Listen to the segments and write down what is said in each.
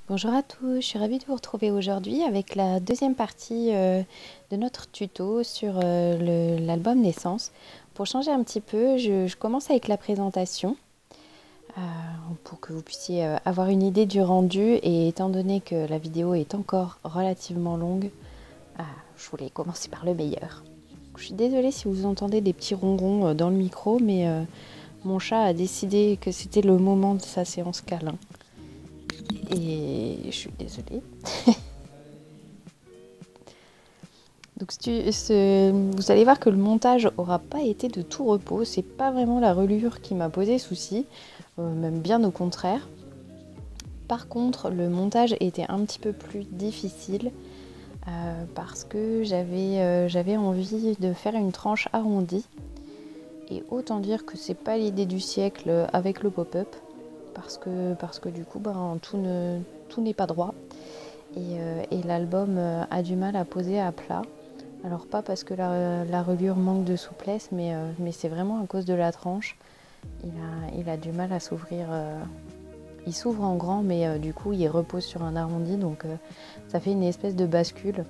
Bonjour à tous, je suis ravie de vous retrouver aujourd'hui avec la deuxième partie de notre tuto sur l'album Naissance. Pour changer un petit peu, je commence avec la présentation euh, pour que vous puissiez avoir une idée du rendu, et étant donné que la vidéo est encore relativement longue, je voulais commencer par le meilleur. Je suis désolée si vous entendez des petits ronrons dans le micro, mais mon chat a décidé que c'était le moment de sa séance câlin. Et je suis désolée. Donc vous allez voir que le montage aura pas été de tout repos. C'est pas vraiment la reliure qui m'a posé souci, même bien au contraire. Par contre, le montage était un petit peu plus difficile parce que j'avais envie de faire une tranche arrondie. Et autant dire que c'est pas l'idée du siècle avec le pop-up, parce que du coup, tout n'est pas droit. Et l'album a du mal à poser à plat. Alors pas parce que la reliure manque de souplesse, mais c'est vraiment à cause de la tranche. Il a du mal à s'ouvrir. Il s'ouvre en grand, mais du coup il repose sur un arrondi, donc ça fait une espèce de bascule.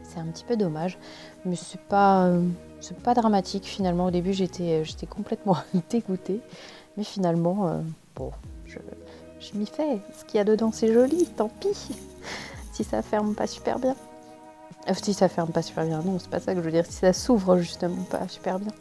C'est un petit peu dommage, mais c'est pas dramatique finalement. Au début j'étais complètement dégoûtée, mais finalement, bon, je m'y fais. Ce qu'il y a dedans c'est joli, tant pis. Si ça ferme pas super bien. Si ça ferme pas super bien, non, c'est pas ça que je veux dire. Si ça s'ouvre justement pas super bien.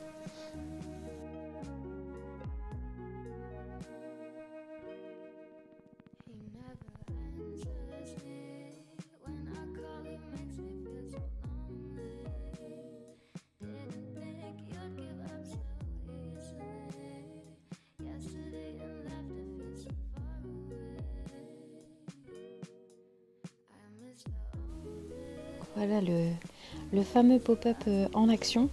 Voilà le fameux pop-up en action.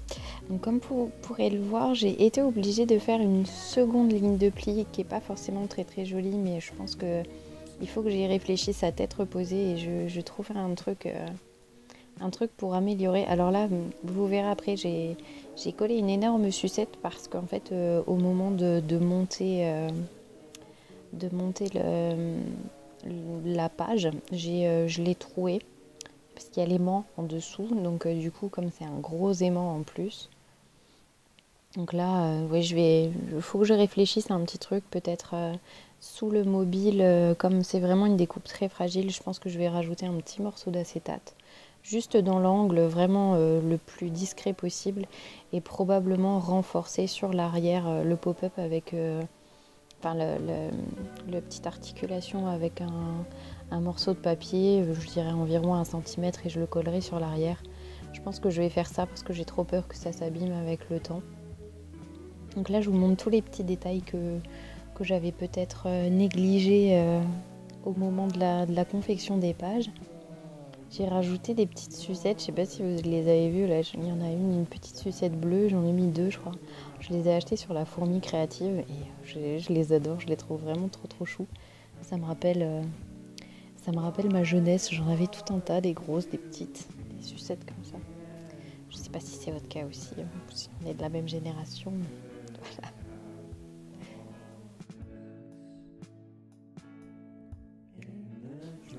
Donc comme vous pourrez le voir, j'ai été obligée de faire une seconde ligne de pli qui n'est pas forcément très très jolie, mais je pense qu'il faut que j'y réfléchisse à tête reposée, et je trouverai un truc pour améliorer. Alors là, vous verrez après, j'ai collé une énorme sucette parce qu'en fait, au moment de monter la page, je l'ai trouée parce qu'il y a l'aimant en dessous, donc du coup comme c'est un gros aimant en plus, donc là ouais, il faut que je réfléchisse à un petit truc, peut-être sous le mobile, comme c'est vraiment une découpe très fragile, je pense que je vais rajouter un petit morceau d'acétate juste dans l'angle vraiment le plus discret possible, et probablement renforcer sur l'arrière le pop-up avec la petite articulation avec un morceau de papier, je dirais environ 1 centimètre, et je le collerai sur l'arrière. Je pense que je vais faire ça parce que j'ai trop peur que ça s'abîme avec le temps. Donc là, je vous montre tous les petits détails que j'avais peut-être négligés au moment de la confection des pages. J'ai rajouté des petites sucettes, je sais pas si vous les avez vues, là il y en a une petite sucette bleue, j'en ai mis 2 je crois. Je les ai achetées sur la Fourmi Créative, et je les adore, je les trouve vraiment trop chou. Ça me rappelle ma jeunesse, j'en avais tout un tas, des grosses, des petites, des sucettes comme ça. Je sais pas si c'est votre cas aussi, si on est de la même génération, mais voilà.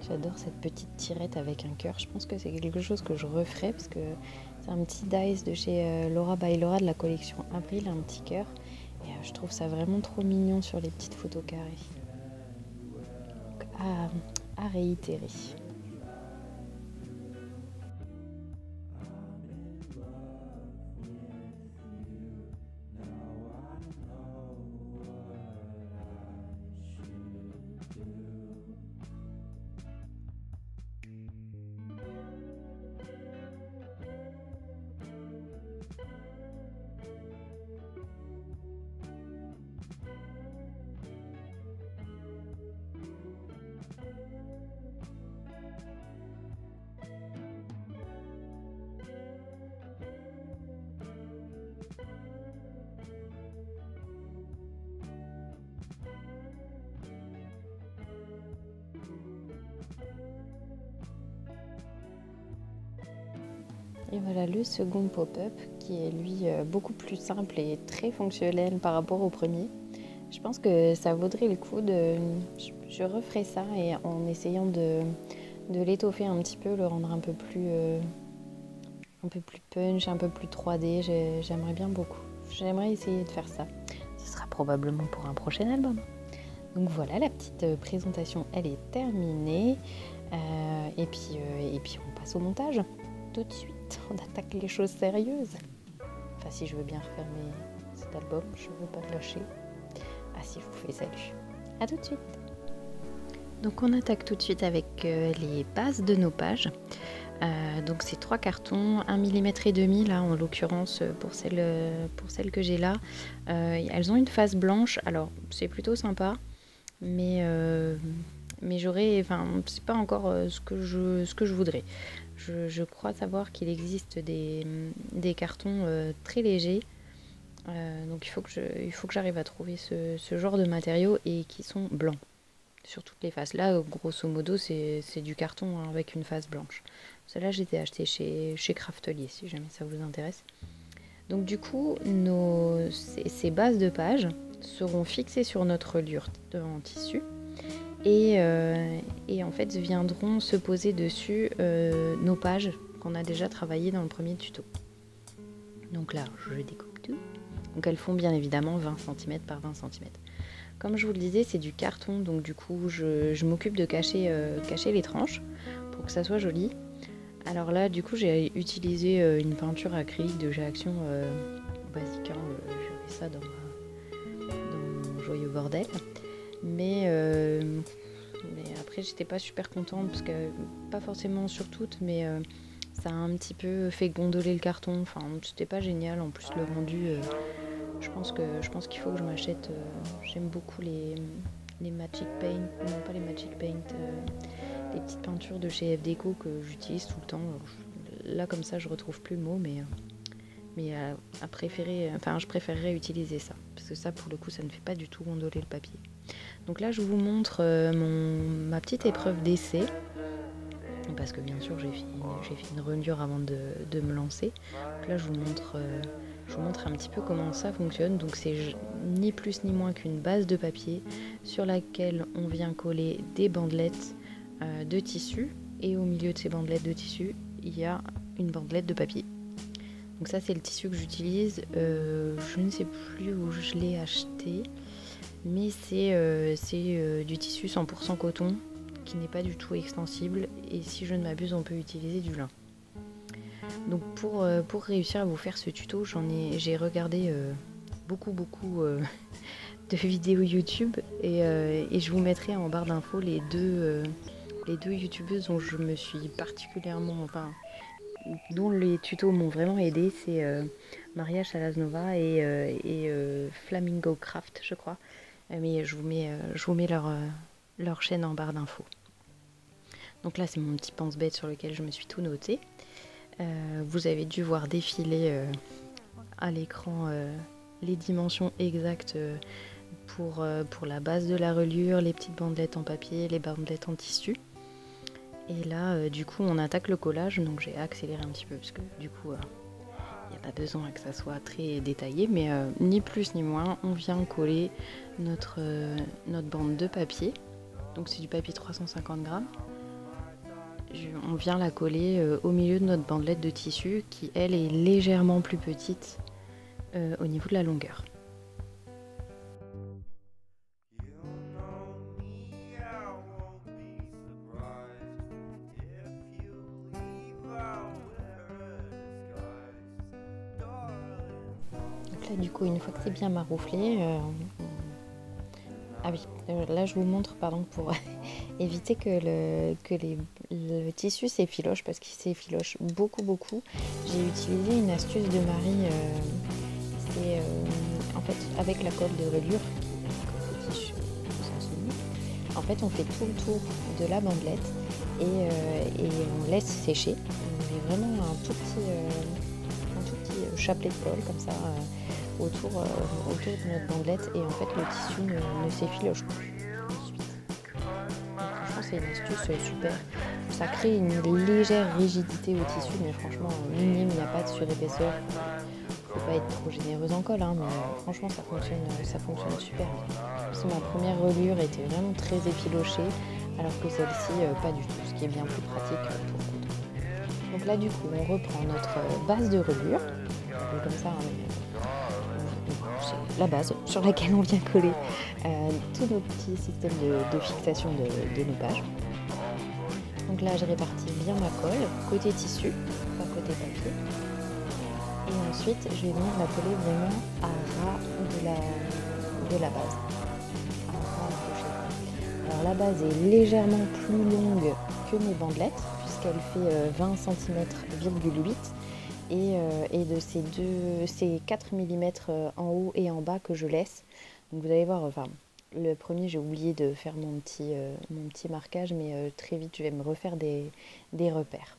J'adore cette petite tirette avec un cœur. Je pense que c'est quelque chose que je referai parce que c'est un petit dice de chez Laura by Laura de la collection Avril, un petit cœur. Et je trouve ça vraiment trop mignon sur les petites photos carrées. Donc, à réitérer. Et voilà le second pop-up qui est lui beaucoup plus simple et très fonctionnel par rapport au premier. Je pense que ça vaudrait le coup de... Je referai ça et en essayant de l'étoffer un petit peu, le rendre un peu plus punch, un peu plus 3D. J'aimerais bien beaucoup. J'aimerais essayer de faire ça. Ce sera probablement pour un prochain album. Donc voilà, la petite présentation, elle est terminée. Et puis on passe au montage. Tout de suite, on attaque les choses sérieuses. Enfin, si je veux bien refaire cet album, je veux pas le lâcher. Ah si, je vous fais salut. À tout de suite. Donc on attaque tout de suite avec les bases de nos pages. Donc c'est 3 cartons, 1,5 mm là en l'occurrence pour celle que j'ai là. Elles ont une face blanche, alors c'est plutôt sympa, mais c'est pas encore ce que je voudrais. Je crois savoir qu'il existe des cartons très légers. Donc il faut que j'arrive à trouver ce genre de matériaux et qui sont blancs sur toutes les faces. Là, grosso modo, c'est du carton hein, avec une face blanche. Celle-là, j'ai été achetée chez Craftelier, si jamais ça vous intéresse. Donc du coup, ces bases de pages seront fixées sur notre reliure en tissu et en fait viendront se poser dessus nos pages qu'on a déjà travaillées dans le premier tuto. Donc là, je découpe tout. Donc elles font bien évidemment 20 cm par 20 cm. Comme je vous le disais, c'est du carton, donc du coup je m'occupe de cacher les tranches pour que ça soit joli. Alors là, du coup, j'ai utilisé une peinture acrylique de Géaction basique, hein, j'avais ça dans mon joyeux bordel. Mais après, j'étais pas super contente parce que, pas forcément sur toutes, mais ça a un petit peu fait gondoler le carton. Enfin, c'était pas génial. En plus, le rendu, je pense qu'il faut que je m'achète. J'aime beaucoup les Magic Paint, non pas les Magic Paint, les petites peintures de chez FDeco que j'utilise tout le temps. Là, comme ça, je retrouve plus le mot, mais je préférerais utiliser ça parce que ça, pour le coup, ça ne fait pas du tout gondoler le papier. Donc là, je vous montre ma petite épreuve d'essai. Parce que bien sûr, j'ai fait une reliure avant de me lancer. Donc là, je vous montre un petit peu comment ça fonctionne. Donc c'est ni plus ni moins qu'une base de papier sur laquelle on vient coller des bandelettes de tissu. Et au milieu de ces bandelettes de tissu, il y a une bandelette de papier. Donc ça, c'est le tissu que j'utilise. Je ne sais plus où je l'ai acheté. Mais c'est du tissu 100% coton qui n'est pas du tout extensible et si je ne m'abuse on peut utiliser du lin. Donc pour réussir à vous faire ce tuto, j'ai regardé beaucoup de vidéos YouTube et je vous mettrai en barre d'infos les deux youtubeuses dont je me suis particulièrement, dont les tutos m'ont vraiment aidé, c'est Maria Chalaznova et Flamingo Craft, je crois. Mais je vous mets leur chaîne en barre d'infos. Donc là, c'est mon petit pense-bête sur lequel je me suis tout noté. Vous avez dû voir défiler à l'écran les dimensions exactes pour la base de la reliure, les petites bandelettes en papier, les bandelettes en tissu. Et là, du coup, on attaque le collage. Donc j'ai accéléré un petit peu parce que du coup, il n'y a pas besoin que ça soit très détaillé. Mais ni plus ni moins, on vient coller notre bande de papier. Donc c'est du papier 350 grammes. On vient la coller au milieu de notre bandelette de tissu qui, elle, est légèrement plus petite au niveau de la longueur. Donc là, du coup, une fois que c'est bien marouflé, ah oui, là je vous montre, pardon, pour éviter que le tissu s'effiloche, parce qu'il s'effiloche beaucoup. J'ai utilisé une astuce de Marie, c'est en fait avec la colle de reliure, qui tissu au sens unique. En fait, on fait tout le tour de la bandelette et on laisse sécher. On met vraiment un tout petit chapelet de colle comme ça. Autour de notre bandelette et en fait le tissu ne s'effiloche plus ensuite. Donc, franchement c'est une astuce super. Ça crée une légère rigidité au tissu mais franchement minime, il n'y a pas de surépaisseur. Faut pas être trop généreuse en colle hein, mais franchement ça fonctionne super bien. parce que ma première reliure était vraiment très effilochée, alors que celle-ci, pas du tout, ce qui est bien plus pratique pour coudre. Donc là, du coup, on reprend notre base de reliure, un peu comme ça, hein, c'est la base sur laquelle on vient coller tous nos petits systèmes de fixation de nos pages. Donc là, je répartis bien ma colle, côté tissu, pas côté papier. Et ensuite, je vais venir la coller vraiment à ras de la base. Alors la base est légèrement plus longue que mes bandelettes, puisqu'elle fait 20 cm,8 et de ces 4 mm en haut et en bas que je laisse. Donc vous allez voir, enfin, le premier j'ai oublié de faire mon petit marquage, mais très vite je vais me refaire des repères.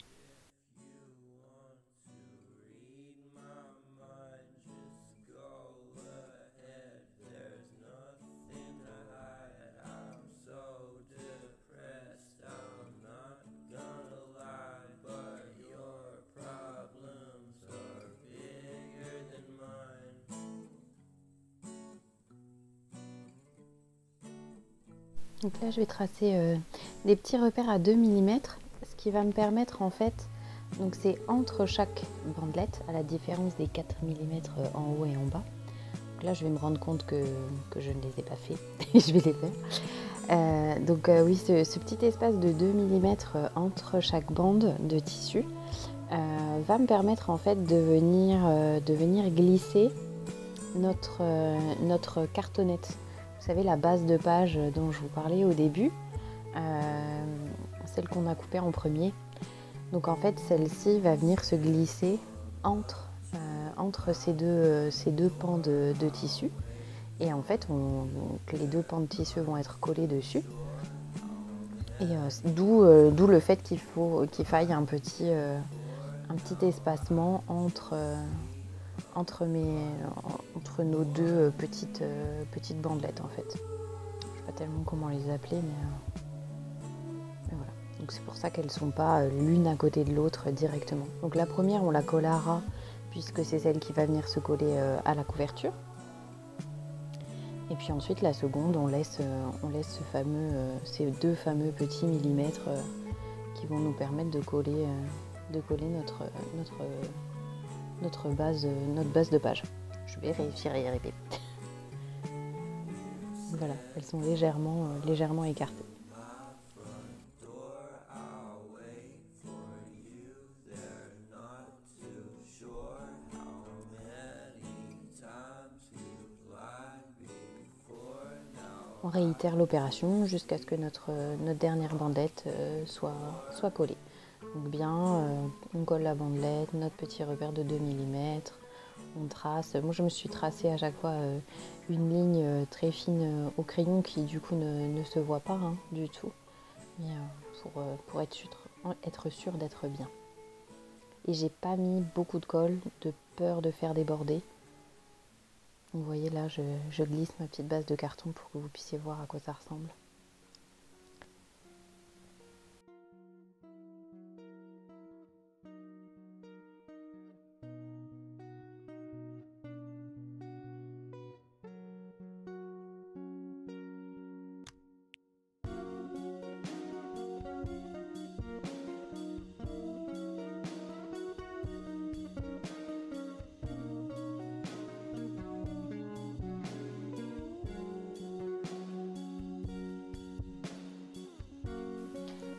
Donc là, je vais tracer des petits repères à 2 mm, ce qui va me permettre en fait, donc c'est entre chaque bandelette, à la différence des 4 mm en haut et en bas. Donc là, je vais me rendre compte que je ne les ai pas faits, et je vais les faire. Donc oui, ce petit espace de 2 mm entre chaque bande de tissu va me permettre en fait de venir glisser notre cartonnette. Vous savez, la base de page dont je vous parlais au début, celle qu'on a coupée en premier. Donc en fait, celle-ci va venir se glisser entre ces deux pans de tissu. Et en fait, les deux pans de tissu vont être collés dessus. Et d'où le fait qu'il faille un petit espacement entre nos deux petites bandelettes en fait. Je sais pas tellement comment les appeler, mais voilà. Donc c'est pour ça qu'elles sont pas l'une à côté de l'autre directement. Donc la première, on la colle à ras puisque c'est celle qui va venir se coller à la couverture. Et puis ensuite la seconde, on laisse ces deux fameux petits millimètres qui vont nous permettre de coller notre base de page. Je vais réussir à y arriver. Voilà, elles sont légèrement écartées. On réitère l'opération jusqu'à ce que notre dernière bandelette soit collée. Donc bien, on colle la bandelette, notre petit repère de 2 mm, on trace. Moi je me suis tracé à chaque fois une ligne très fine au crayon qui du coup ne se voit pas du tout, mais pour être sûr d'être bien. Et j'ai pas mis beaucoup de colle de peur de faire déborder. Vous voyez là, je glisse ma petite base de carton pour que vous puissiez voir à quoi ça ressemble.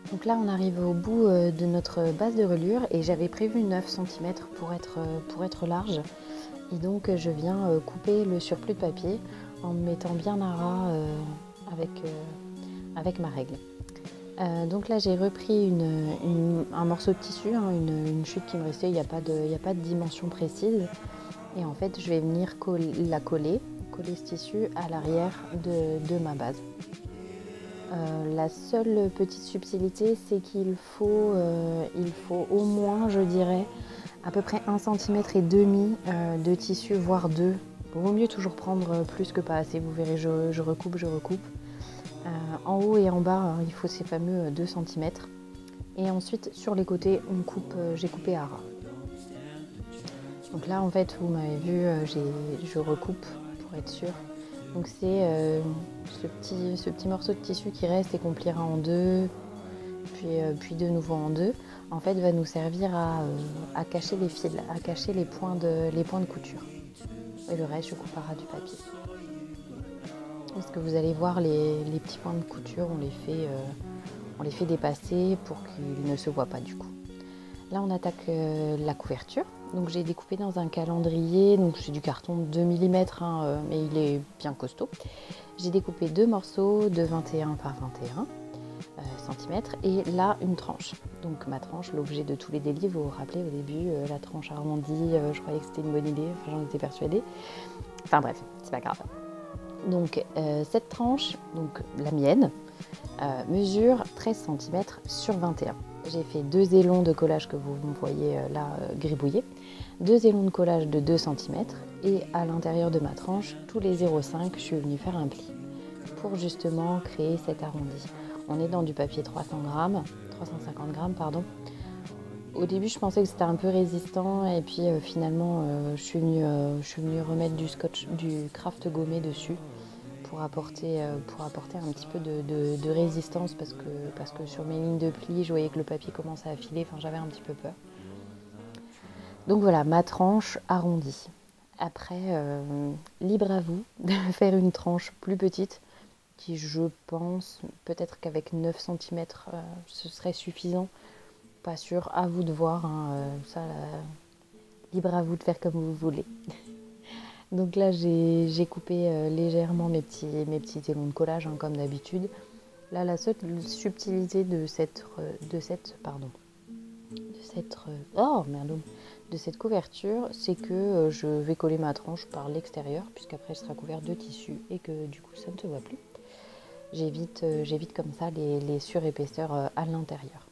Donc là on arrive au bout de notre base de reliure et j'avais prévu 9 cm pour être large. Et donc je viens couper le surplus de papier en me mettant bien à ras avec ma règle. Donc là j'ai repris un morceau de tissu, une chute qui me restait, il n'y a pas de dimension précise. Et en fait je vais venir coller ce tissu à l'arrière de ma base. La seule petite subtilité, c'est qu'il faut au moins, je dirais, à peu près 1,5 cm de tissu, voire 2. Il vaut mieux toujours prendre plus que pas assez. Vous verrez, je recoupe. En haut et en bas, il faut ces fameux 2 cm. Et ensuite, sur les côtés, j'ai coupé à ras. Donc là, en fait, vous m'avez vu, je recoupe pour être sûre. Donc c'est ce petit morceau de tissu qui reste et qu'on pliera en deux, puis de nouveau en deux, en fait va nous servir à cacher les fils, à cacher les points de couture. Et le reste, je couperai du papier. Parce que vous allez voir les petits points de couture, on les fait dépasser pour qu'ils ne se voient pas du coup. Là on attaque la couverture. Donc j'ai découpé dans un calendrier, donc c'est du carton de 2 mm, mais il est bien costaud. J'ai découpé deux morceaux de 21 par 21 cm et là une tranche. Donc ma tranche, l'objet de tous les délits, vous vous rappelez au début, la tranche arrondie, je croyais que c'était une bonne idée, enfin, j'en étais persuadée. Enfin bref, c'est pas grave. Donc cette tranche, donc la mienne, mesure 13 cm sur 21. J'ai fait deux élons de collage que vous me voyez là gribouiller, deux élons de collage de 2 cm et à l'intérieur de ma tranche, tous les 0,5, je suis venue faire un pli pour justement créer cet arrondi. On est dans du papier 350 grammes, pardon. Au début, je pensais que c'était un peu résistant et puis finalement, je suis venue remettre du scotch, du craft gommé dessus pour apporter un petit peu de résistance parce que sur mes lignes de pli, je voyais que le papier commençait à filer, enfin j'avais un petit peu peur. Donc voilà, ma tranche arrondie. Après, libre à vous de faire une tranche plus petite qui, je pense, peut-être qu'avec 9 cm, ce serait suffisant. Pas sûr, à vous de voir, hein, libre à vous de faire comme vous voulez. Donc là, j'ai coupé légèrement mes petits élons de collage, hein, comme d'habitude. Là, la seule subtilité de cette couverture, c'est que je vais coller ma tranche par l'extérieur, puisqu'après elle sera couverte de tissu et que du coup ça ne se voit plus. J'évite comme ça les surépaisseurs à l'intérieur.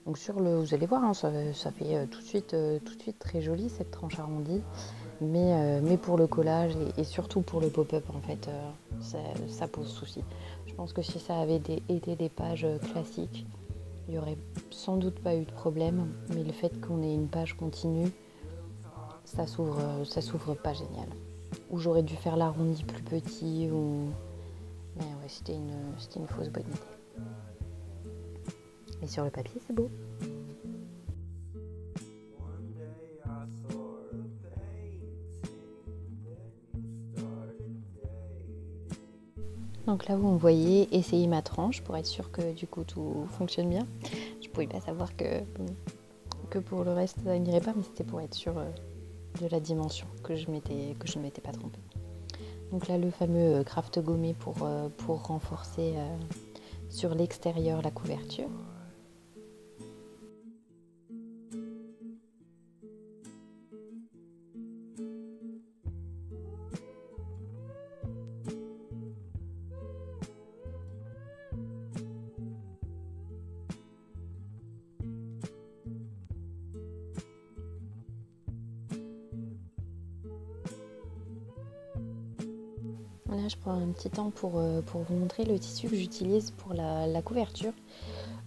Donc vous allez voir, hein, ça fait tout de suite très joli cette tranche arrondie. Mais pour le collage et surtout pour le pop-up, en fait, ça pose souci. Je pense que si ça avait été des pages classiques, il n'y aurait sans doute pas eu de problème. Mais le fait qu'on ait une page continue, ça s'ouvre pas génial. Ou j'aurais dû faire l'arrondi plus petit, mais ouais, c'était une fausse bonne idée. Et sur le papier, c'est beau. Donc là, vous me voyez essayer ma tranche pour être sûr que du coup tout fonctionne bien. Je ne pouvais pas savoir que pour le reste ça n'irait pas, mais c'était pour être sûr de la dimension, que je ne m'étais pas trompée. Donc là, le fameux craft gommé pour renforcer sur l'extérieur la couverture. Là, je prends un petit temps pour vous montrer le tissu que j'utilise pour la couverture.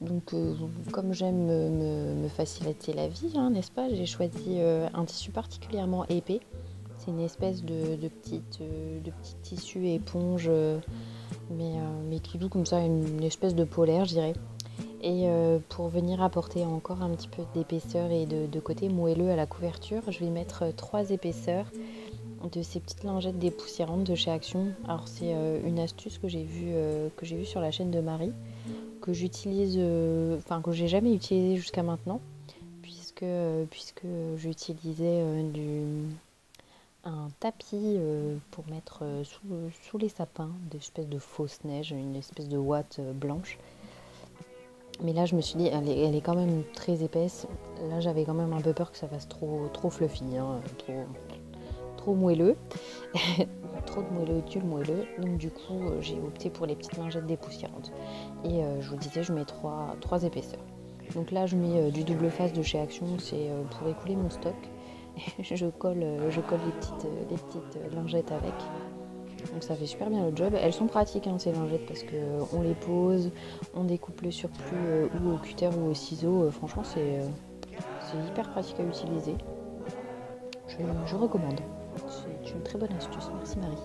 Donc, comme j'aime me faciliter la vie, hein, n'est-ce pas, j'ai choisi un tissu particulièrement épais. C'est une espèce de petit tissu éponge, mais qui joue comme ça, une espèce de polaire, je dirais. Et pour venir apporter encore un petit peu d'épaisseur et de côté moelleux à la couverture, je vais mettre 3 épaisseurs de ces petites lingettes dépoussiérantes de chez Action. Alors c'est une astuce que j'ai vue sur la chaîne de Marie, que j'utilise, que j'ai jamais utilisé jusqu'à maintenant, puisque j'utilisais un tapis pour mettre sous les sapins, des espèces de fausse neige, une espèce de ouate blanche. Mais là je me suis dit, elle est quand même très épaisse. Là j'avais quand même un peu peur que ça fasse trop fluffy, hein, trop moelleux, trop de moelleux, tulle moelleux. Donc du coup, j'ai opté pour les petites lingettes dépoussiérantes. Et je vous disais, je mets 3 épaisseurs. Donc là, je mets du double face de chez Action, c'est pour écouler mon stock. je colle les petites lingettes avec. Donc ça fait super bien le job. Elles sont pratiques, hein, ces lingettes, parce qu'on les pose, on découpe le surplus ou au cutter ou au ciseau. Franchement, c'est hyper pratique à utiliser. Je recommande. C'est une très bonne astuce, merci Marie.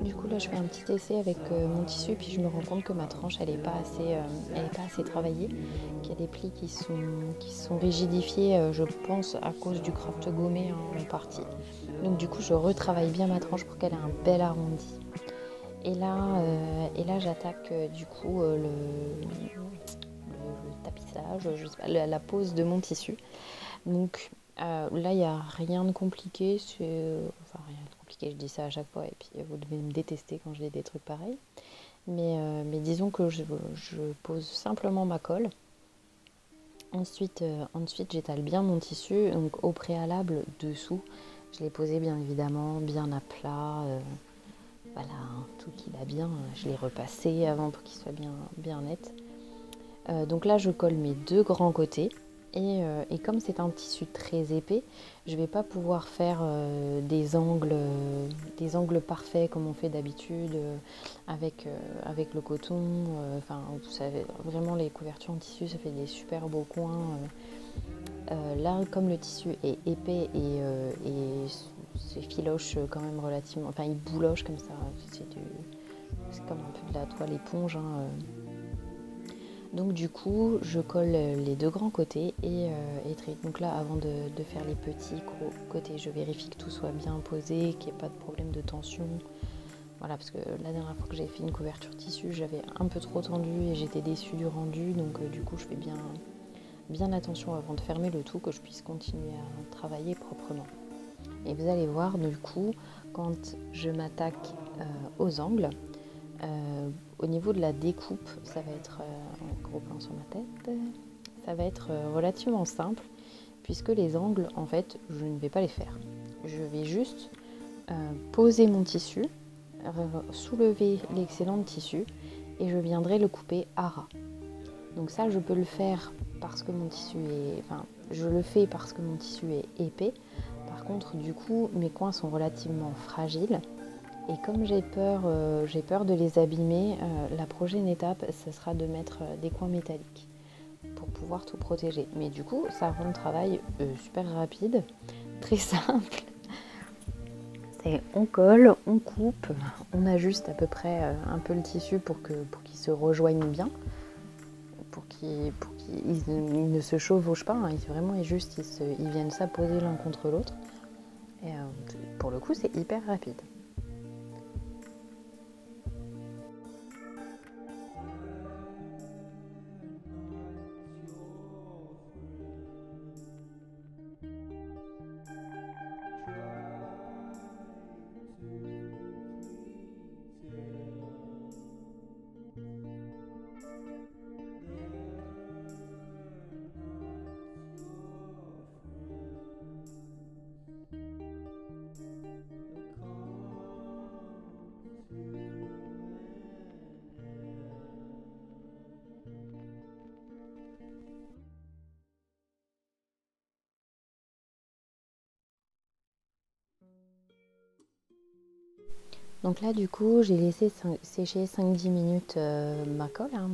Du coup là je fais un petit essai avec mon tissu, puis je me rends compte que ma tranche elle est pas assez travaillée, qu'il y a des plis qui sont rigidifiés, je pense à cause du craft gommé en partie. Donc du coup je retravaille bien ma tranche pour qu'elle ait un bel arrondi. Et là j'attaque du coup le tapissage, je sais pas, la pose de mon tissu. Donc là il n'y a rien de compliqué, enfin rien de compliqué, je dis ça à chaque fois et puis vous devez me détester quand je dis des trucs pareils. Mais disons que je pose simplement ma colle. Ensuite j'étale bien mon tissu, donc au préalable dessous, je l'ai posé bien évidemment, bien à plat. Voilà, tout qu'il a bien, je l'ai repassé avant pour qu'il soit bien net. Donc là je colle mes deux grands côtés et comme c'est un tissu très épais, je ne vais pas pouvoir faire des angles parfaits comme on fait d'habitude avec le coton. Enfin, vous savez, vraiment les couvertures en tissu ça fait des super beaux coins. Là comme le tissu est épais et c'est filoche quand même relativement, enfin il bouloche comme ça, c'est comme un peu de la toile éponge. Donc du coup je colle les deux grands côtés et donc là avant de faire les petits côtés, je vérifie que tout soit bien posé, qu'il n'y ait pas de problème de tension. Voilà, parce que la dernière fois que j'ai fait une couverture tissu, j'avais un peu trop tendu et j'étais déçue du rendu, donc du coup je fais bien attention avant de fermer le tout, que je puisse continuer à travailler proprement. Et vous allez voir du coup, quand je m'attaque aux angles, au niveau de la découpe, ça va être un gros plan sur ma tête, ça va être relativement simple, puisque les angles, en fait, je ne vais pas les faire. Je vais juste poser mon tissu, soulever l'excédent de tissu, et je viendrai le couper à ras. Donc ça, je peux le faire parce que mon tissu est... Enfin, je le fais parce que mon tissu est épais. Par contre, du coup, mes coins sont relativement fragiles. Et comme j'ai peur de les abîmer, la prochaine étape, ce sera de mettre des coins métalliques pour pouvoir tout protéger. Mais du coup, ça rend le travail super rapide, très simple. C'est on colle, on coupe, on ajuste à peu près un peu le tissu pour qu'il se rejoigne bien, pour qu'il ne se chevauche pas, hein. Vraiment et juste ils viennent s'apposer l'un contre l'autre. Et pour le coup, c'est hyper rapide. Donc là du coup j'ai laissé sécher 5-10 minutes ma colle, hein,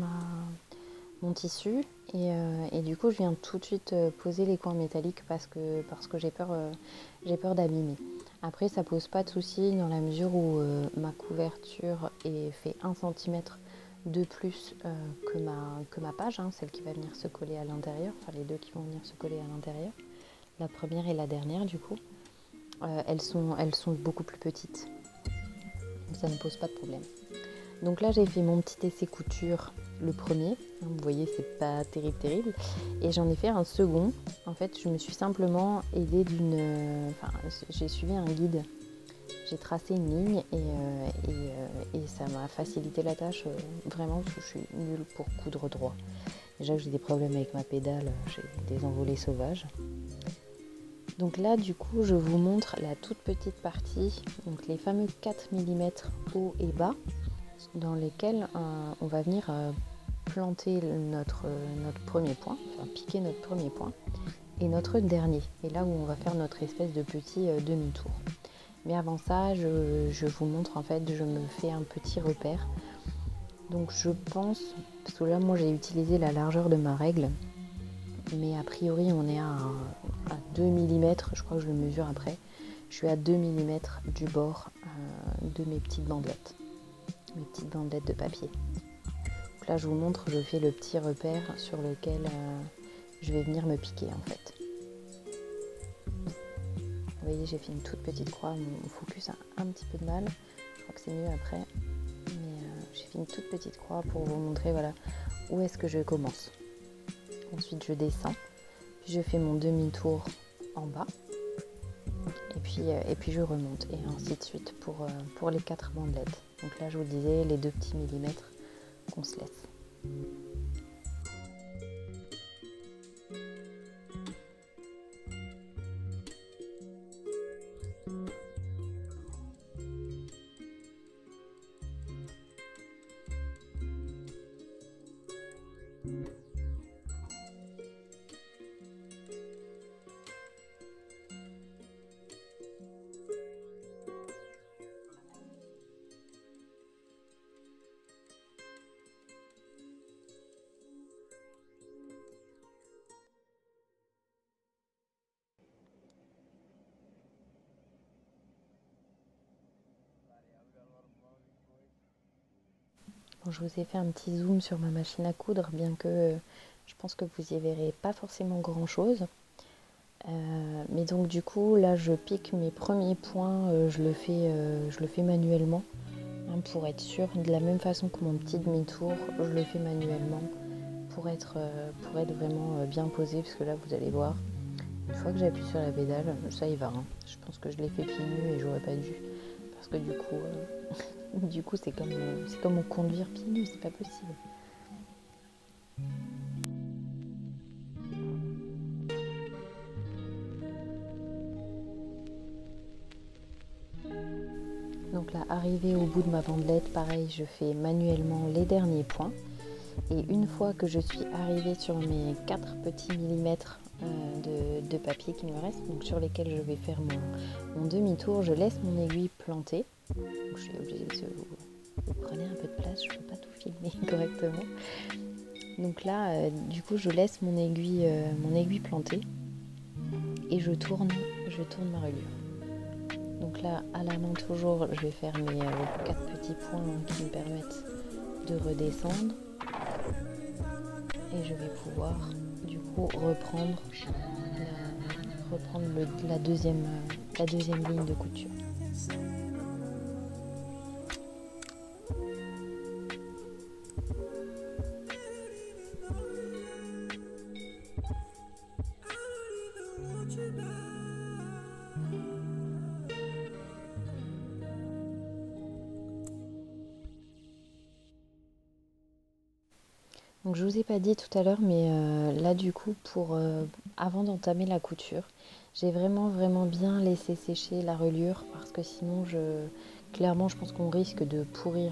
mon tissu et du coup je viens tout de suite poser les coins métalliques parce que j'ai peur d'abîmer. Après ça pose pas de souci dans la mesure où ma couverture est fait 1 cm de plus que ma page, hein, celle qui va venir se coller à l'intérieur, enfin les deux qui vont venir se coller à l'intérieur, la première et la dernière du coup. Elles sont beaucoup plus petites, ça ne pose pas de problème. Donc là j'ai fait mon petit essai couture, le premier, vous voyez c'est pas terrible, et j'en ai fait un second. En fait je me suis simplement aidée j'ai suivi un guide, j'ai tracé une ligne et ça m'a facilité la tâche vraiment parce que je suis nulle pour coudre droit. Déjà j'ai des problèmes avec ma pédale, j'ai des envolées sauvages. Donc là du coup je vous montre la toute petite partie, donc les fameux 4 mm haut et bas dans lesquels on va venir planter notre premier point, enfin piquer notre premier point et notre dernier, et là où on va faire notre espèce de petit demi-tour. Mais avant ça je vous montre, en fait je me fais un petit repère. Donc je pense, parce que là moi j'ai utilisé la largeur de ma règle, mais a priori on est à 2 mm, je crois que je le mesure après, je suis à 2 mm du bord de mes petites bandelettes de papier. Donc là je vous montre, je fais le petit repère sur lequel je vais venir me piquer en fait. Vous voyez j'ai fait une toute petite croix, mon focus a un petit peu de mal, je crois que c'est mieux après, mais j'ai fait une toute petite croix pour vous montrer voilà où est-ce que je commence. Ensuite je descends, puis je fais mon demi-tour en bas, et puis je remonte, et ainsi de suite pour les 4 bandelettes. Donc là je vous disais les 2 petits millimètres qu'on se laisse. Bon, je vous ai fait un petit zoom sur ma machine à coudre, bien que je pense que vous y verrez pas forcément grand chose. Mais donc du coup là je pique mes premiers points, je le fais manuellement, hein, pour être sûre, de la même façon que mon petit demi-tour, je le fais manuellement pour être vraiment bien posé, parce que là vous allez voir, une fois que j'appuie sur la pédale, ça y va, hein. Je pense que je l'ai fait pieds nus et j'aurais pas dû, parce que du coup c'est comme conduire pieds nus, c'est pas possible. Donc là, arrivé au bout de ma bandelette, pareil, je fais manuellement les derniers points. Et une fois que je suis arrivée sur mes 4 petits millimètres de papier qui me reste, donc sur lesquels je vais faire mon demi-tour, je laisse mon aiguille plantée. Donc je suis obligée de vous prenez un peu de place, je ne peux pas tout filmer correctement. Donc là, du coup, je laisse mon aiguille plantée et je tourne ma reliure. Donc là, à la main toujours, je vais faire mes 4 petits points qui me permettent de redescendre. Et je vais pouvoir du coup reprendre la deuxième ligne de couture. Donc je vous ai pas dit tout à l'heure, mais là du coup avant d'entamer la couture, j'ai vraiment bien laissé sécher la reliure, parce que sinon clairement je pense qu'on risque de pourrir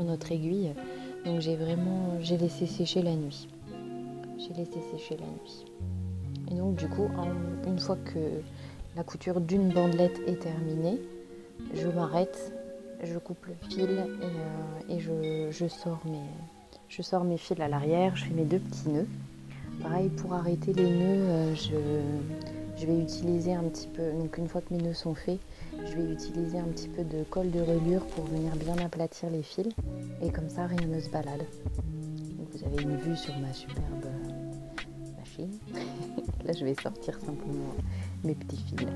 notre aiguille. Donc j'ai laissé sécher la nuit. Et donc du coup une fois que la couture d'une bandelette est terminée, je m'arrête je coupe le fil et je sors mes fils à l'arrière, je fais mes 2 petits nœuds. Pareil, pour arrêter les nœuds, je vais utiliser un petit peu, donc une fois que mes nœuds sont faits, je vais utiliser un petit peu de colle de reliure pour venir bien aplatir les fils et comme ça rien ne se balade. Donc vous avez une vue sur ma superbe machine. Là je vais sortir simplement mes petits fils.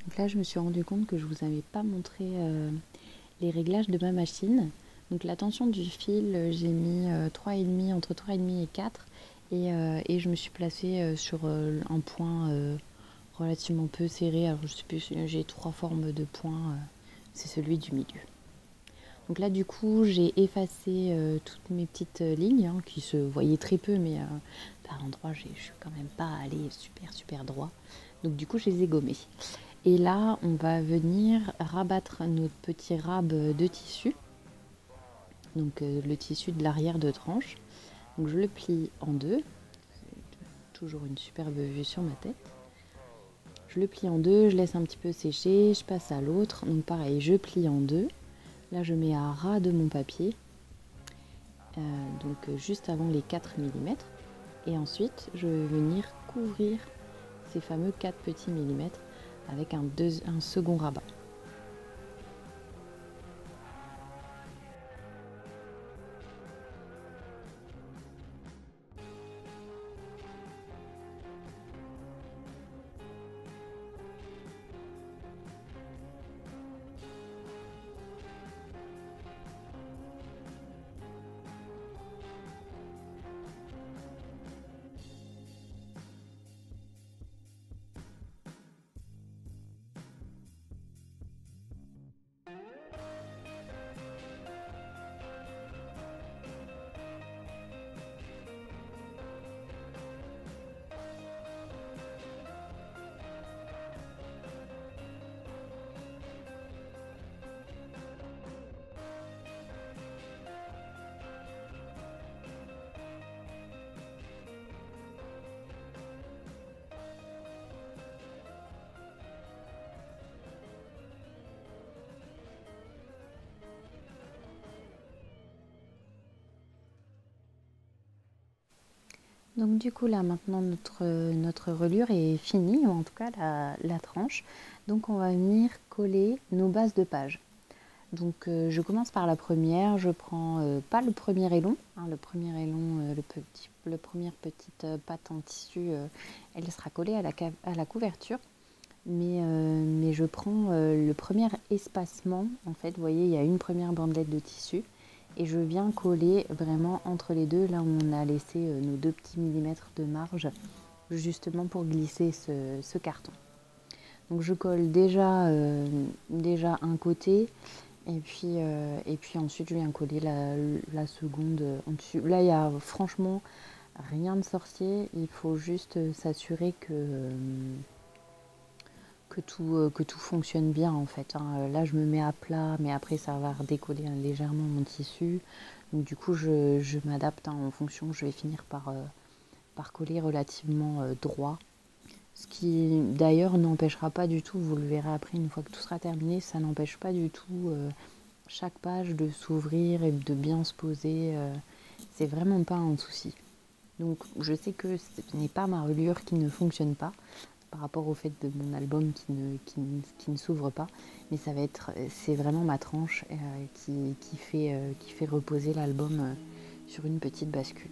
Donc là je me suis rendu compte que je vous avais pas montré les réglages de ma machine. Donc la tension du fil, j'ai mis 3,5, entre 3,5 et 4 et je me suis placée sur un point relativement peu serré. Alors je sais plus, j'ai 3 formes de points, c'est celui du milieu. Donc là du coup j'ai effacé toutes mes petites lignes qui se voyaient très peu, mais par endroits je suis quand même pas allée super droit. Donc du coup je les ai gommées. Et là on va venir rabattre notre petit rab de tissu. Donc le tissu de l'arrière de tranche. Donc je le plie en deux. C'est toujours une superbe vue sur ma tête. Je le plie en deux, je laisse un petit peu sécher, je passe à l'autre. Donc pareil, je plie en deux. Là je mets à ras de mon papier. Donc juste avant les 4 mm. Et ensuite je vais venir couvrir ces fameux 4 petits millimètres avec un second rabat. Donc du coup là maintenant notre reliure est finie, ou en tout cas la tranche. Donc on va venir coller nos bases de page. Donc je commence par la première, je prends pas le premier élon, le premier élon, le première petite patte en tissu, elle sera collée à la couverture. Mais je prends le premier espacement, en fait, vous voyez, il y a une première bandelette de tissu. Et je viens coller vraiment entre les deux, là où on a laissé nos 2 petits millimètres de marge, justement pour glisser ce carton. Donc je colle déjà un côté, et puis ensuite je viens coller la seconde en dessus. Là il y a franchement rien de sorcier, il faut juste s'assurer que tout fonctionne bien en fait. Là je me mets à plat, mais après ça va redécoller légèrement mon tissu. Donc du coup je m'adapte en fonction, je vais finir par coller relativement droit. Ce qui d'ailleurs n'empêchera pas du tout, vous le verrez après une fois que tout sera terminé, ça n'empêche pas du tout chaque page de s'ouvrir et de bien se poser. C'est vraiment pas un souci. Donc je sais que ce n'est pas ma reliure qui ne fonctionne pas. par rapport au fait de mon album qui ne s'ouvre pas. Mais c'est vraiment ma tranche qui fait reposer l'album sur une petite bascule.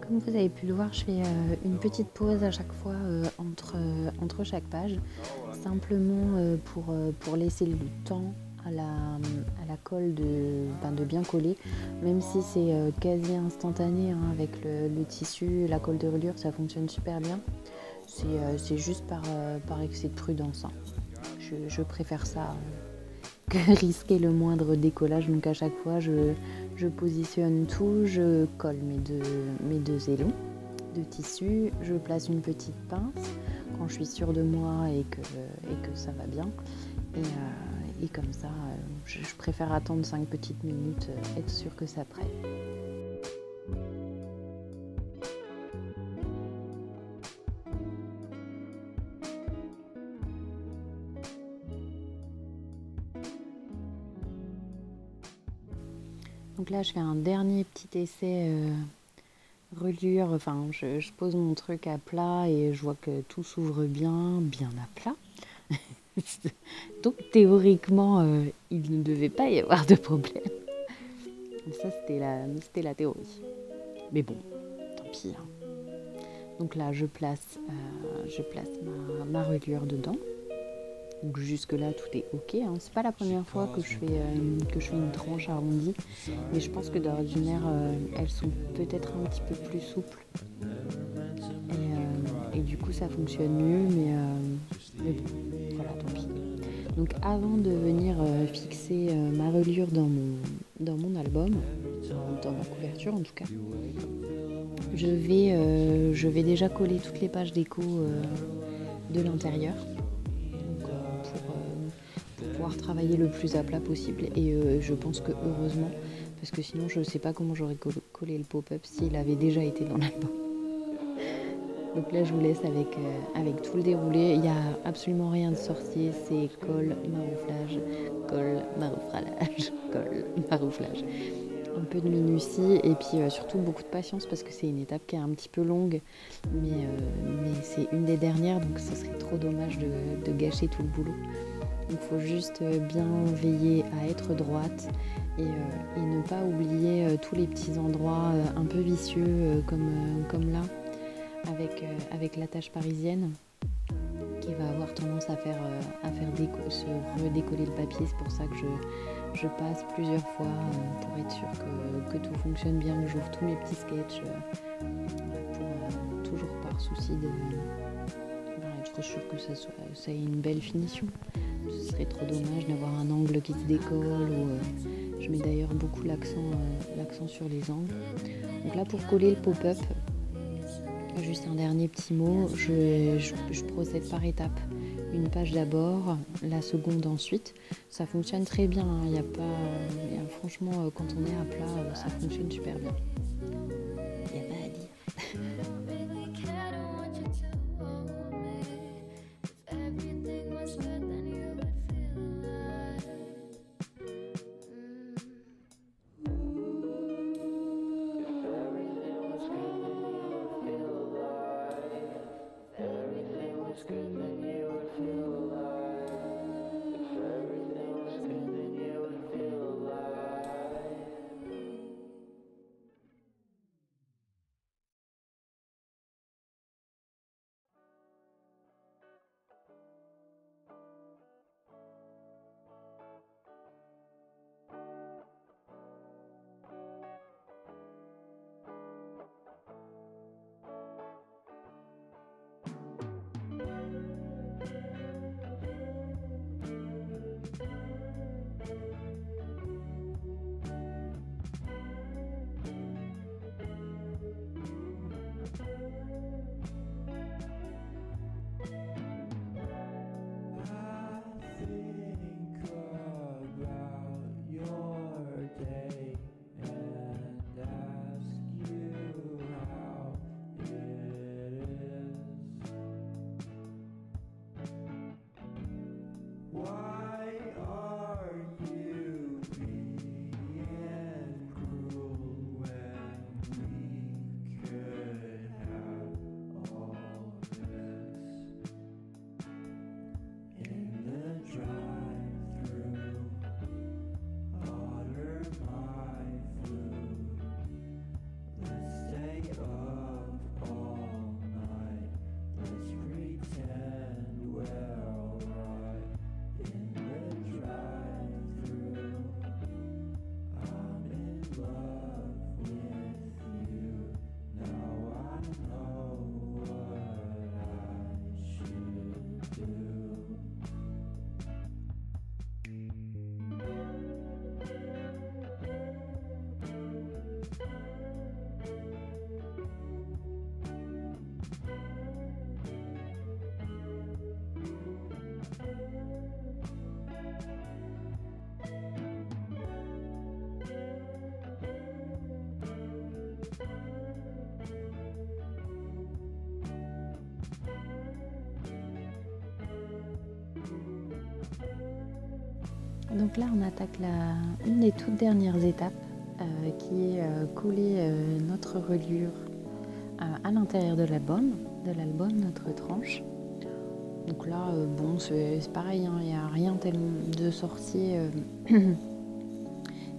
Comme vous avez pu le voir, je fais une petite pause à chaque fois entre chaque page, simplement pour laisser le temps à la colle de bien coller, même si c'est quasi instantané hein, avec le tissu, la colle de reliure, ça fonctionne super bien. C'est juste par excès de prudence. Hein. Je préfère ça que risquer le moindre décollage, donc à chaque fois je positionne tout, je colle mes deux élans de tissu, je place une petite pince quand je suis sûre de moi et que ça va bien. Et comme ça, je préfère attendre 5 petites minutes, être sûre que ça prête. Donc là, je fais un dernier petit essai reliure. Enfin, je pose mon truc à plat et je vois que tout s'ouvre bien à plat. Donc théoriquement, il ne devait pas y avoir de problème. Ça, c'était la théorie. Mais bon, tant pis. Hein. Donc là, je place ma reliure dedans. Donc jusque là tout est ok. Hein. C'est pas la première fois que je fais une tranche arrondie, mais je pense que d'ordinaire elles sont peut-être un petit peu plus souples et du coup ça fonctionne mieux, mais bon, voilà, tant pis. Donc avant de venir fixer ma reliure dans mon album, dans ma couverture en tout cas, je vais déjà coller toutes les pages déco de l'intérieur. Pouvoir travailler le plus à plat possible et je pense que heureusement parce que sinon je ne sais pas comment j'aurais collé le pop-up s'il avait déjà été dans l'album. Donc là je vous laisse avec tout le déroulé, il n'y a absolument rien de sorcier, c'est colle, marouflage, colle, marouflage, colle, marouflage. Un peu de minutie et puis surtout beaucoup de patience parce que c'est une étape qui est un petit peu longue mais c'est une des dernières donc ce serait trop dommage de gâcher tout le boulot. Il faut juste bien veiller à être droite et ne pas oublier tous les petits endroits un peu vicieux comme là avec l'attache parisienne qui va avoir tendance à faire se redécoller le papier. C'est pour ça que je passe plusieurs fois pour être sûre que tout fonctionne bien, que j'ouvre tous mes petits sketchs pour toujours par souci être sûre que ça ait une belle finition. Ce serait trop dommage d'avoir un angle qui se décolle je mets d'ailleurs beaucoup l'accent sur les angles. Donc là pour coller le pop-up, juste un dernier petit mot, je procède par étapes. Une page d'abord, la seconde ensuite. Ça fonctionne très bien, hein. Franchement quand on est à plat, ça fonctionne super bien. Il n'y a pas à dire. Donc là on attaque une des toutes dernières étapes qui est coller notre reliure à l'intérieur de l'album, notre tranche. Donc là, bon, c'est pareil, hein, il n'y a rien tellement de sorcier,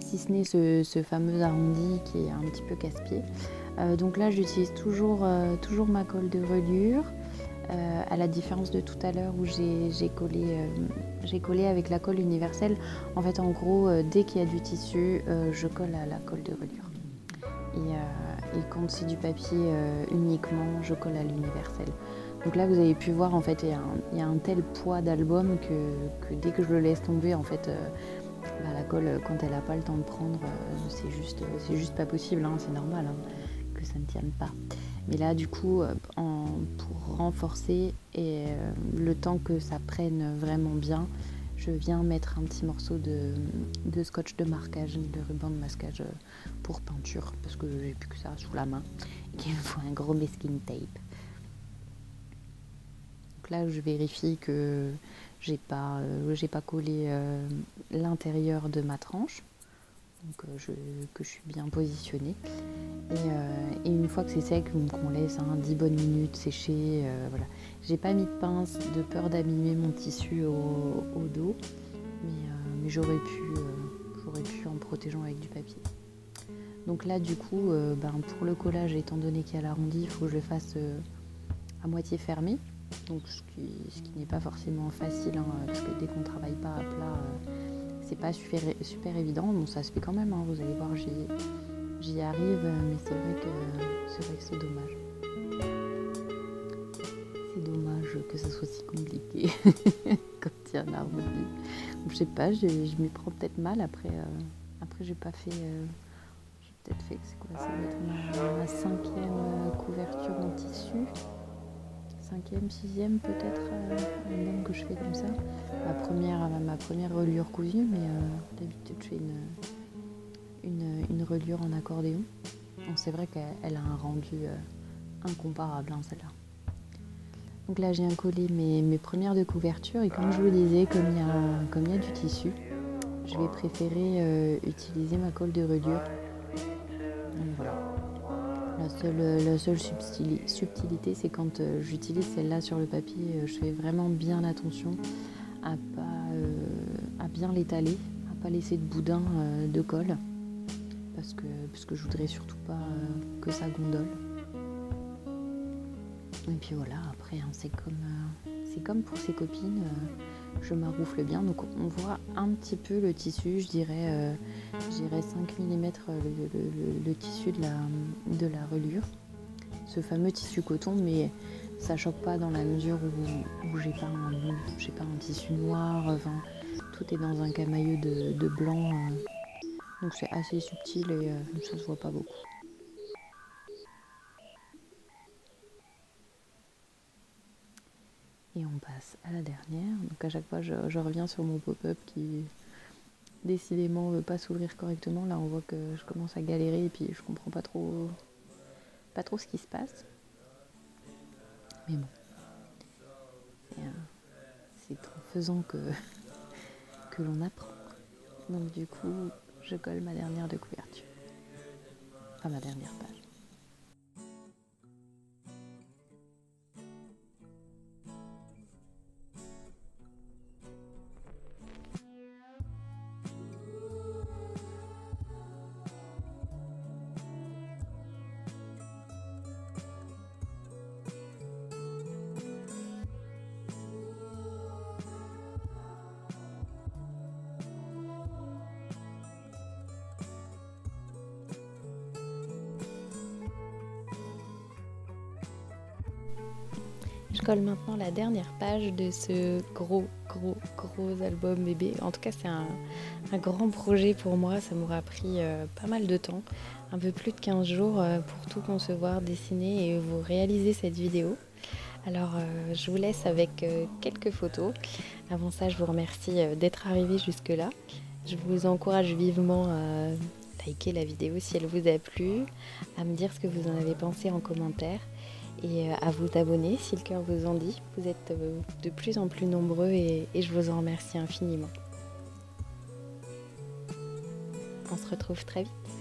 si ce n'est ce fameux arrondi qui est un petit peu casse-pied. Donc là, j'utilise toujours ma colle de reliure, à la différence de tout à l'heure où j'ai collé avec la colle universelle. En fait, en gros, dès qu'il y a du tissu, je colle à la colle de reliure. Et quand c'est du papier uniquement, je colle à l'universel. Donc là, vous avez pu voir, en fait, il y a un tel poids d'album que dès que je le laisse tomber, en fait, la colle, quand elle n'a pas le temps de prendre, c'est juste pas possible, hein, c'est normal hein, que ça ne tienne pas. Mais là, du coup, pour renforcer et le temps que ça prenne vraiment bien, je viens mettre un petit morceau de scotch de marquage, de ruban de masquage pour peinture, parce que j'ai plus que ça sous la main et qu'il me faut un gros masking tape. Donc là, je vérifie que j'ai pas collé l'intérieur de ma tranche, donc que je suis bien positionnée. Et une fois que c'est sec, qu'on laisse 10 bonnes minutes sécher, voilà. J'ai pas mis de pince de peur d'abîmer mon tissu au dos, mais j'aurais pu en protégeant avec du papier. Donc là, du coup, pour le collage, étant donné qu'il y a l'arrondi, il faut que je le fasse à moitié fermé. Donc ce qui n'est pas forcément facile, hein, parce que dès qu'on ne travaille pas à plat, c'est pas super évident. Bon, ça se fait quand même, hein, vous allez voir, j'y arrive, mais c'est vrai que c'est dommage. C'est dommage que ça soit si compliqué quand il y a un arrondi. Je sais pas, je m'y prends peut-être mal après j'ai pas fait. J'ai peut-être fait, c'est quoi, ça va être ma 5e couverture en tissu. 5e, 6e peut-être, même que je fais comme ça. Ma première reliure cousue, mais d'habitude je fais une reliure en accordéon. Donc c'est vrai qu'elle a un rendu incomparable, hein, celle-là. Donc là j'ai collé mes premières de couverture, et comme je vous disais, comme il y a du tissu, je vais préférer utiliser ma colle de reliure. Donc voilà. La seule subtilité, c'est quand j'utilise celle-là sur le papier, je fais vraiment bien attention à bien l'étaler, à pas laisser de boudin de colle, parce que je voudrais surtout pas que ça gondole. Et puis voilà, après hein, c'est comme pour ses copines, je m'arroufle bien, donc on voit un petit peu le tissu, je dirais 5 mm le tissu de la reliure, ce fameux tissu coton, mais ça choque pas dans la mesure où j'ai pas un tissu noir, enfin, tout est dans un camailleux de blanc, donc c'est assez subtil et ça se voit pas beaucoup. Et on passe à la dernière. Donc à chaque fois je reviens sur mon pop-up qui décidément ne veut pas s'ouvrir correctement. Là on voit que je commence à galérer et puis je comprends pas trop ce qui se passe. Mais bon, c'est en faisant que l'on apprend. Donc du coup je colle ma dernière de couverture. Enfin ma dernière page. Je colle maintenant la dernière page de ce gros album bébé. En tout cas, c'est un grand projet pour moi. Ça m'aura pris pas mal de temps, un peu plus de 15 jours pour tout concevoir, dessiner et vous réaliser cette vidéo. Alors, je vous laisse avec quelques photos. Avant ça, je vous remercie d'être arrivé jusque-là. Je vous encourage vivement à liker la vidéo si elle vous a plu, à me dire ce que vous en avez pensé en commentaire, et à vous abonner si le cœur vous en dit. Vous êtes de plus en plus nombreux et je vous en remercie infiniment. On se retrouve très vite.